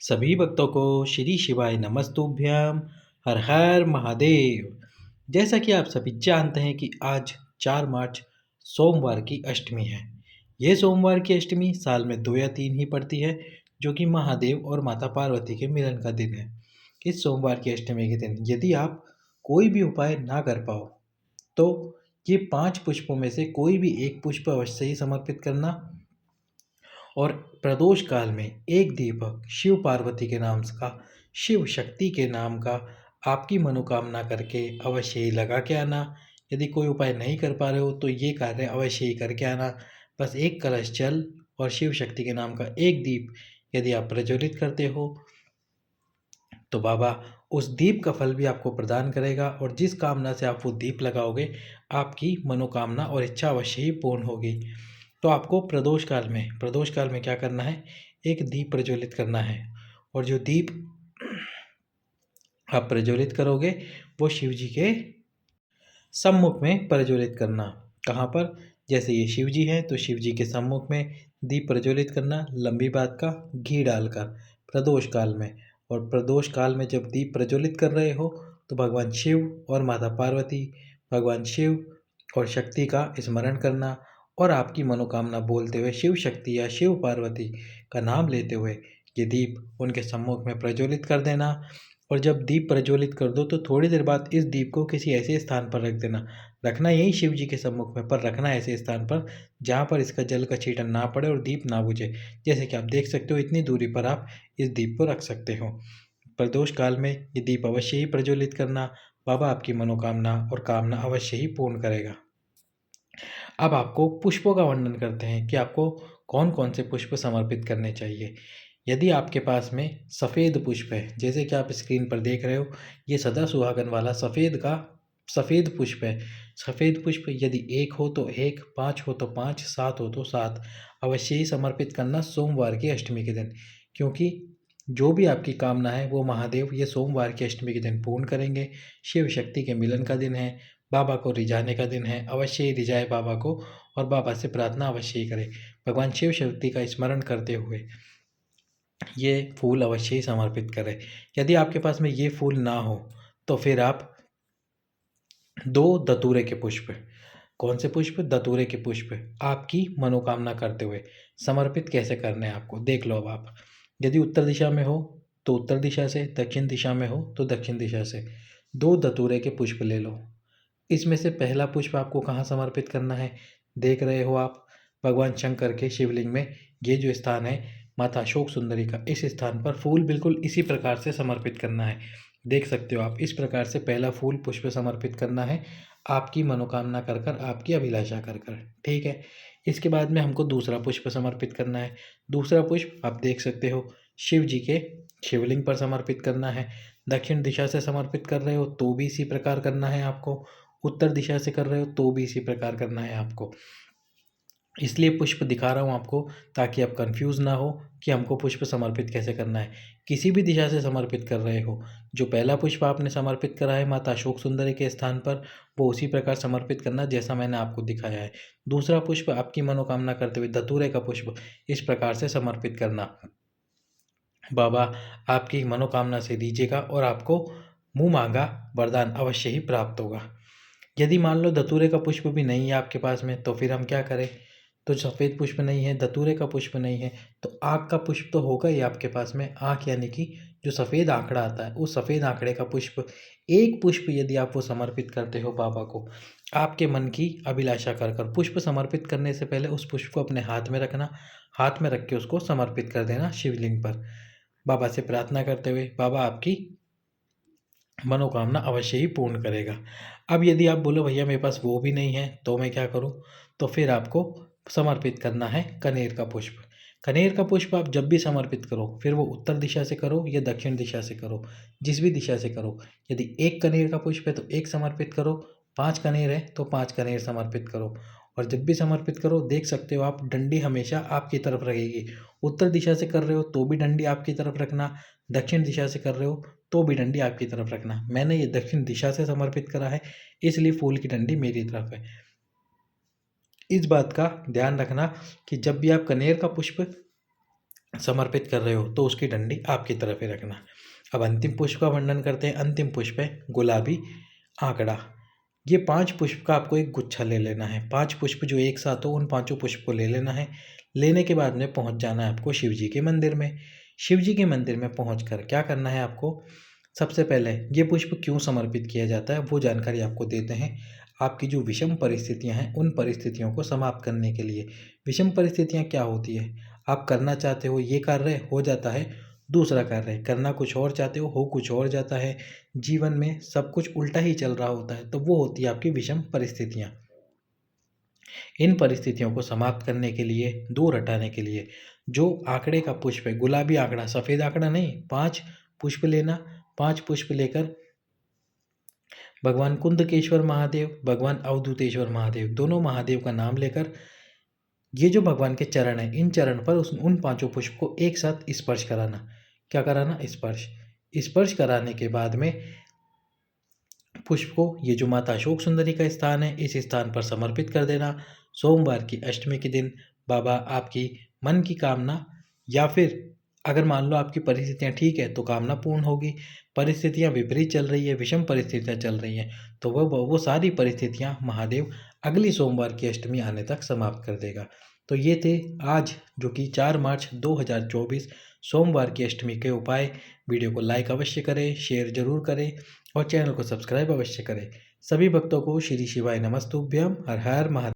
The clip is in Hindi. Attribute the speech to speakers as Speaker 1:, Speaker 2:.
Speaker 1: सभी भक्तों को श्री शिवाय नमस्तुभ्यम। हर हर महादेव। जैसा कि आप सभी जानते हैं कि आज 4 मार्च सोमवार की अष्टमी है। ये सोमवार की अष्टमी साल में 2 या 3 ही पड़ती है, जो कि महादेव और माता पार्वती के मिलन का दिन है। इस सोमवार की अष्टमी के दिन यदि आप कोई भी उपाय ना कर पाओ तो ये 5 पुष्पों में से कोई भी एक पुष्प अवश्य ही समर्पित करना, और प्रदोष काल में एक दीपक शिव पार्वती के नाम का, शिव शक्ति के नाम का आपकी मनोकामना करके अवश्य ही लगा के आना। यदि कोई उपाय नहीं कर पा रहे हो तो ये कार्य अवश्य ही करके आना। बस एक कलश जल और शिव शक्ति के नाम का एक दीप यदि आप प्रज्वलित करते हो तो बाबा उस दीप का फल भी आपको प्रदान करेगा, और जिस कामना से आप वो दीप लगाओगे आपकी मनोकामना और इच्छा अवश्य ही पूर्ण होगी। तो आपको प्रदोष काल में क्या करना है, एक दीप प्रज्वलित करना है, और जो दीप आप प्रज्वलित करोगे वो शिव जी के सम्मुख में प्रज्वलित करना। कहाँ पर? जैसे ये शिव जी हैं तो शिव जी के सम्मुख में दीप प्रज्वलित करना, लंबी बात का घी डालकर प्रदोष काल में। और प्रदोष काल में जब दीप प्रज्वलित कर रहे हो तो भगवान शिव और माता पार्वती, भगवान शिव और शक्ति का स्मरण करना, और आपकी मनोकामना बोलते हुए शिव शक्ति या शिव पार्वती का नाम लेते हुए ये दीप उनके सम्मुख में प्रज्वलित कर देना। और जब दीप प्रज्वलित कर दो तो थोड़ी देर बाद इस दीप को किसी ऐसे स्थान पर रख देना। रखना यही शिव जी के सम्मुख में, पर रखना ऐसे स्थान पर जहाँ पर इसका जल का छींटा ना पड़े और दीप ना बुझे। जैसे कि आप देख सकते हो इतनी दूरी पर आप इस दीप को रख सकते हो। प्रदोष काल में ये दीप अवश्य ही प्रज्वलित करना। बाबा आपकी मनोकामना और कामना अवश्य ही पूर्ण करेगा। अब आपको पुष्पों का वर्णन करते हैं कि आपको कौन कौन से पुष्प समर्पित करने चाहिए। यदि आपके पास में सफ़ेद पुष्प है, जैसे कि आप स्क्रीन पर देख रहे हो, ये सदा सुहागन वाला सफ़ेद पुष्प है। सफ़ेद पुष्प यदि 1 हो तो 1, 5 हो तो 5, 7 हो तो 7 अवश्य ही समर्पित करना सोमवार की अष्टमी के दिन, क्योंकि जो भी आपकी कामना है वो महादेव ये सोमवार की अष्टमी के दिन पूर्ण करेंगे। शिव शक्ति के मिलन का दिन है, बाबा को रिझाने का दिन है। अवश्य ही रिझाए बाबा को, और बाबा से प्रार्थना अवश्य ही करें। भगवान शिव शक्ति का स्मरण करते हुए ये फूल अवश्य ही समर्पित करें। यदि आपके पास में ये फूल ना हो तो फिर आप 2 धतूरे के पुष्प, कौन से पुष्प? धतूरे के पुष्प आपकी मनोकामना करते हुए समर्पित कैसे करने हैं आपको देख लो। अब आप यदि उत्तर दिशा में हो तो उत्तर दिशा से, दक्षिण दिशा में हो तो दक्षिण दिशा से 2 धतूरे के पुष्प ले लो। इसमें से पहला पुष्प आपको कहाँ समर्पित करना है, देख रहे हो आप, भगवान शंकर के शिवलिंग में। ये जो स्थान है माता अशोक सुंदरी का, इस स्थान पर फूल बिल्कुल इसी प्रकार से समर्पित करना है। देख सकते हो आप, इस प्रकार से पहला फूल पुष्प समर्पित करना है, आपकी मनोकामना कर कर, आपकी अभिलाषा कर कर। ठीक है। इसके बाद में हमको दूसरा पुष्प समर्पित करना है। दूसरा पुष्प आप देख सकते हो शिव जी के शिवलिंग पर समर्पित करना है। दक्षिण दिशा से समर्पित कर रहे हो तो भी इसी प्रकार करना है आपको, उत्तर दिशा से कर रहे हो तो भी इसी प्रकार करना है आपको। इसलिए पुष्प दिखा रहा हूँ आपको ताकि आप कंफ्यूज ना हो कि हमको पुष्प समर्पित कैसे करना है। किसी भी दिशा से समर्पित कर रहे हो, जो पहला पुष्प आपने समर्पित करा है माता अशोक सुंदरी के स्थान पर, वो उसी प्रकार समर्पित करना जैसा मैंने आपको दिखाया है। दूसरा पुष्प आपकी मनोकामना करते हुए धतूरे का पुष्प इस प्रकार से समर्पित करना। बाबा आपकी मनोकामना से दीजिएगा और आपको मुँह मांगा वरदान अवश्य ही प्राप्त होगा। यदि मान लो धतूरे का पुष्प भी नहीं है आपके पास में तो फिर हम क्या करें? तो सफ़ेद पुष्प नहीं है, धतूरे का पुष्प नहीं है, तो आँख का पुष्प तो होगा ही आपके पास में। आँख यानी कि जो सफ़ेद आँकड़ा आता है, उस सफ़ेद आँकड़े का पुष्प, एक पुष्प यदि आप वो समर्पित करते हो बाबा को, आपके मन की अभिलाषा कर कर, पुष्प समर्पित करने से पहले उस पुष्प को अपने हाथ में रखना। हाथ में रख के उसको समर्पित कर देना शिवलिंग पर, बाबा से प्रार्थना करते हुए। बाबा आपकी मनोकामना अवश्य ही पूर्ण करेगा। अब यदि आप बोलो भैया मेरे पास वो भी नहीं है तो मैं क्या करूँ? तो फिर आपको समर्पित करना है कनेर का पुष्प। कनेर का पुष्प आप जब भी समर्पित करो, फिर वो उत्तर दिशा से करो या दक्षिण दिशा से करो, जिस भी दिशा से करो। यदि 1 कनेर का पुष्प है तो 1 समर्पित करो, 5 कनेर है तो 5 कनेर समर्पित करो। और जब भी समर्पित करो देख सकते हो आप, डंडी हमेशा आपकी तरफ रहेगी। उत्तर दिशा से कर रहे हो तो भी डंडी आपकी तरफ रखना, दक्षिण दिशा से कर रहे हो तो भी डंडी आपकी तरफ रखना। मैंने ये दक्षिण दिशा से समर्पित करा है, इसलिए फूल की डंडी मेरी तरफ है। इस बात का ध्यान रखना कि जब भी आप कनेर का पुष्प समर्पित कर रहे हो तो उसकी डंडी आपकी तरफ ही रखना। अब अंतिम पुष्प का वर्णन करते हैं। अंतिम पुष्प है गुलाबी आंकड़ा। ये 5 पुष्प का आपको एक गुच्छा ले लेना है। 5 पुष्प जो एक साथ हो उन पाँचों पुष्प को ले लेना है। लेने के बाद में पहुंच जाना है आपको शिव जी के मंदिर में। शिव जी के मंदिर में पहुंचकर क्या करना है आपको, सबसे पहले ये पुष्प क्यों समर्पित किया जाता है वो जानकारी आपको देते हैं। आपकी जो विषम परिस्थितियां हैं उन परिस्थितियों को समाप्त करने के लिए। विषम परिस्थितियां क्या होती है, आप करना चाहते हो ये कार्य हो जाता है दूसरा कार्य, करना कुछ और चाहते हो कुछ और जाता है, जीवन में सब कुछ उल्टा ही चल रहा होता है, तो वो होती है आपकी विषम परिस्थितियां। इन परिस्थितियों को समाप्त करने के लिए, दूर हटाने के लिए जो आंकड़े का पुष्प है, गुलाबी आंकड़ा, सफ़ेद आंकड़ा नहीं, 5 पुष्प लेना। 5 पुष्प लेकर भगवान कुंदकेश्वर महादेव, भगवान अवधूतेश्वर महादेव, दोनों महादेव का नाम लेकर ये जो भगवान के चरण हैं इन चरण पर उन पांचों पुष्प को एक साथ स्पर्श कराना। क्या कराना, स्पर्श। स्पर्श कराने के बाद में पुष्प को, ये जो माता अशोक सुंदरी का स्थान है इस स्थान पर समर्पित कर देना। सोमवार की अष्टमी के दिन बाबा आपकी मन की कामना, या फिर अगर मान लो आपकी परिस्थितियां ठीक है तो कामना पूर्ण होगी, परिस्थितियां विपरीत चल रही है, विषम परिस्थितियां चल रही हैं, तो वो सारी परिस्थितियां महादेव अगली सोमवार की अष्टमी आने तक समाप्त कर देगा। तो ये थे आज जो कि 4 मार्च 2024 सोमवार की अष्टमी के उपाय। वीडियो को लाइक अवश्य करें, शेयर जरूर करें और चैनल को सब्सक्राइब अवश्य करें। सभी भक्तों को श्री शिवाय नमस्तुभ्यम। हर हर महादेव।